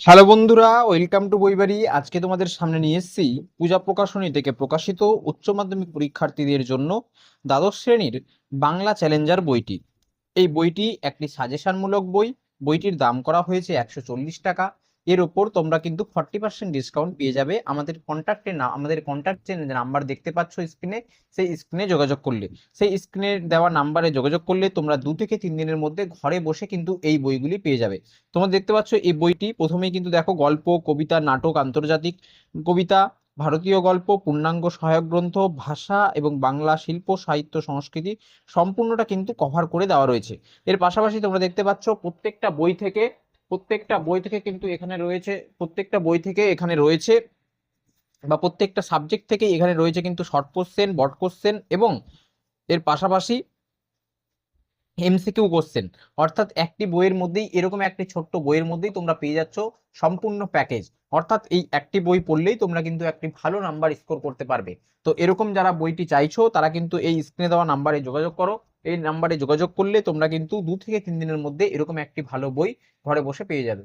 Hello বন্ধুরা, welcome to বইবাড়ি। আজকে তোমাদের সামনে নিয়ে এসেছি পূজা প্রকাশনী থেকে প্রকাশিত উচ্চ মাধ্যমিক পরীক্ষার্থীদের জন্য দ্বাদশ শ্রেণীর বাংলা চ্যালেঞ্জার বইটি। এই বইটি একটি সাজেশনমূলক বই। বইটির দাম করা হয়েছে 140 টাকা। এর ওপর তোমরা কিন্তু 40% ডিসকাউন্ট পেয়ে যাবে আমাদের কন্ট্যাক্ট যে নাম্বার দেখতে পাচ্ছ স্ক্রিনে, সেই স্ক্রিনে যোগাযোগ করলে। সেই স্ক্রিনে দেওয়া নাম্বারে যোগাযোগ করলে তোমরা 2 থেকে 3 দিনের মধ্যে ঘরে বসে কিন্তু এই বইগুলি পেয়ে যাবে। তোমরা দেখতে পাচ্ছ এই বইটি প্রথমেই কিন্তু দেখো গল্প, কবিতা, নাটক, আন্তর্জাতিক কবিতা, ভারতীয় গল্প, পূর্ণাঙ্গ সহায়ক গ্রন্থ, ভাষা এবং বাংলা শিল্প, সাহিত্য, সংস্কৃতি সম্পূর্ণটা কিন্তু কভার করে দেওয়া রয়েছে। এর পাশাপাশি তোমরা দেখতে পাচ্ছ প্রত্যেকটা বই থেকে কিন্তু এখানে রয়েছে, প্রত্যেকটা সাবজেক্ট থেকে এখানে রয়েছে কিন্তু শর্ট কোশ্চেন, বড় কোশ্চেন এবং এর পাশাপাশি এমসিকিউ কোশ্চেন। অর্থাৎ একটি বইয়ের মধ্যেই, এরকম একটি ছোট্ট বইয়ের মধ্যেই তোমরা পেয়ে যাচ্ছ সম্পূর্ণ প্যাকেজ। অর্থাৎ এই একটি বই পড়লেই তোমরা কিন্তু একটি ভালো নাম্বার স্কোর করতে পারবে। তো এরকম যারা বইটি চাইছো তারা কিন্তু এই স্ক্রিনে দেওয়া নাম্বারে যোগাযোগ করো। এই নাম্বারে যোগাযোগ করলে তোমরা কিন্তু 2 থেকে 3 দিনের মধ্যে এরকম একটি ভালো বই ঘরে বসে পেয়ে যাবে।